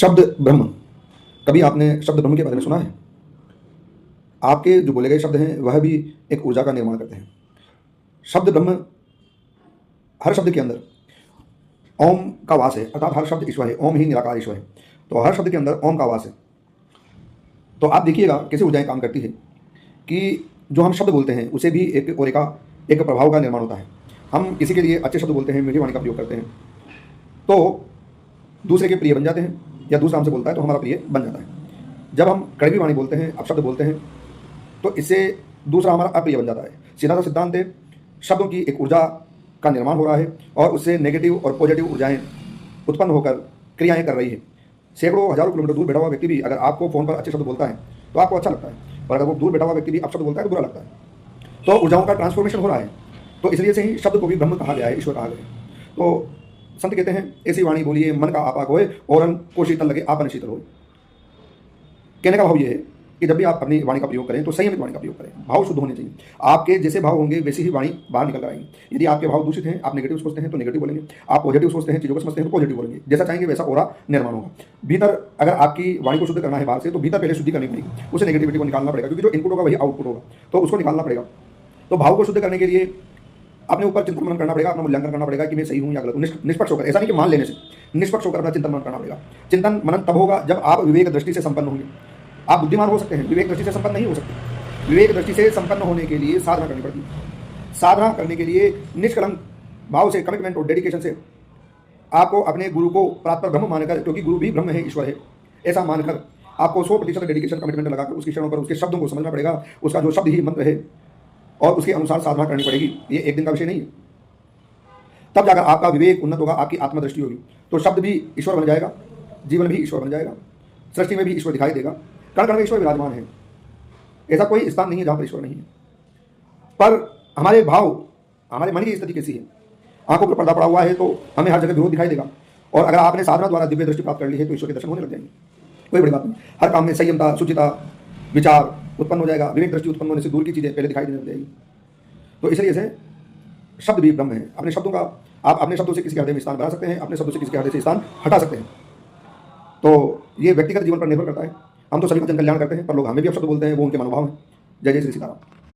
शब्द ब्रह्म, कभी आपने शब्द ब्रह्म के बारे में सुना है? आपके जो बोले गए शब्द हैं वह भी एक ऊर्जा का निर्माण करते हैं। शब्द ब्रह्म, हर शब्द के अंदर ओम का वास है, अर्थात हर शब्द ईश्वर है। ओम ही निराकार ईश्वर है, तो हर शब्द के अंदर ओम का वास है। तो आप देखिएगा कैसे ऊर्जाएं काम करती है कि जो हम शब्द बोलते हैं उसे भी एक और एक प्रभाव का निर्माण होता है। हम किसी के लिए अच्छे शब्द बोलते हैं, मीठी वाणी का प्रयोग करते हैं, तो दूसरे के प्रिय बन जाते हैं, या दूसरा हमसे बोलता है तो हमारा प्रिय बन जाता है। जब हम कड़वी वाणी बोलते हैं, अपशब्द बोलते हैं, तो इससे दूसरा हमारा अप्रिय बन जाता है। सीधा सा सिद्धांत है, शब्दों की एक ऊर्जा का निर्माण हो रहा है और उससे नेगेटिव और पॉजिटिव ऊर्जाएं उत्पन्न होकर क्रियाएं कर रही है। सैकड़ों हजारों किलोमीटर दूर बैठा हुआ व्यक्ति भी अगर आपको फोन पर अच्छे शब्द बोलता है तो आपको अच्छा लगता है, पर अगर वो दूर बैठा हुआ व्यक्ति भी अपशब्द बोलता है तो बुरा लगता है। तो ऊर्जाओं का ट्रांसफॉर्मेशन हो रहा है। तो इसलिए से ही शब्द को भी ब्रह्म कहा गया है, ईश्वर कहा गया है। तो संत कहते हैं, ऐसी वाणी बोलिए मन का आपा होए और को शीतल लगे आपन शीतल होए। कहने का भाव ये है कि जब भी आप अपनी वाणी का प्रयोग करें तो संयमित वाणी का प्रयोग करें। भाव शुद्ध होने चाहिए। आपके जैसे भाव होंगे वैसी ही वाणी बाहर निकल कर आएंगी। यदि आपके भाव दूषित हैं, आप नेगेटिव सोचते हैं तो नेगेटिव बोलेंगे, आप पॉजिटिव सोचते हैं, चीज़ों को समझते हैं तो पॉजिटिव बोलेंगे। जैसा चाहेंगे वैसा ओरा निर्माण होगा। भीतर अगर आपकी वाणी को शुद्ध करना है बाहर से, तो भीतर पहले शुद्धि करनी पड़ेगी, उसे नेगेटिविटी को निकालना पड़ेगा, क्योंकि जो इनपुट होगा वही आउटपुट होगा, तो उसको निकालना पड़ेगा। तो भाव को शुद्ध करने के लिए अपने ऊपर चिंतन मनन करना पड़ेगा, अपना मूल्यांकन करना पड़ेगा कि मैं सही हूं या गलत हूं। निष्पक्ष होकर, ऐसा नहीं कि मान लेने से, निष्पक्ष होकर अपना चिंतन मनन करना पड़ेगा। चिंतन मनन तब होगा जब आप विवेक दृष्टि से संपन्न होंगे। आप बुद्धिमान हो सकते हैं, विवेक दृष्टि से संपन्न नहीं हो सकते। विवेक दृष्टि से संपन्न होने के लिए साधना करनी पड़ती है। साधना करने के लिए निष्कलंक भाव से, कमिटमेंट और डेडिकेशन से आपको अपने गुरु को प्राप्त ब्रह्म मानकर, क्योंकि गुरु भी ब्रह्म है, ईश्वर है, ऐसा मानकर आपको 100% डेडिकेशन, कमिटमेंट लगाकर उसके क्षणों पर उसके शब्दों को समझना पड़ेगा। उसका जो शब्द ही मंत्र है और उसके अनुसार साधना करनी पड़ेगी। ये एक दिन का विषय नहीं है। तब जाकर आपका विवेक उन्नत होगा, आपकी आत्मदृष्टि होगी, तो शब्द भी ईश्वर बन जाएगा, जीवन भी ईश्वर बन जाएगा, सृष्टि में भी ईश्वर दिखाई देगा। कण कण में ईश्वर विराजमान है। ऐसा कोई स्थान नहीं है जहां पर ईश्वर नहीं है। पर हमारे भाव, हमारे मन की स्थिति कैसी है? आंखों पर पर्दा पड़ा हुआ है तो हमें हर जगह विरोध दिखाई देगा, और अगर आपने साधना द्वारा दिव्य दृष्टि प्राप्त कर ली है तो ईश्वर के दर्शन होने लग जाएंगे। कोई बड़ी बात नहीं। हर काम में संयमता, शुचिता, विचार उत्पन्न हो जाएगा। विवेक दृष्टि उत्पन्न होने से दूर की चीजें पहले दिखाई देने लग जाएगी। तो इसलिए से शब्द भी ब्रह्म है। अपने शब्दों का, आप अपने शब्दों से किसी के हृदय में स्थान बना सकते हैं, अपने शब्दों से किसी के हृदय से स्थान हटा सकते हैं। तो ये व्यक्तिगत जीवन पर निर्भर करता है। हम तो सभी का जन कल्याण करते हैं, पर लोग हमें भी अपशब्द बोलते हैं, वो उनके मनोभाव हैं। जय जय श्री सीताराम।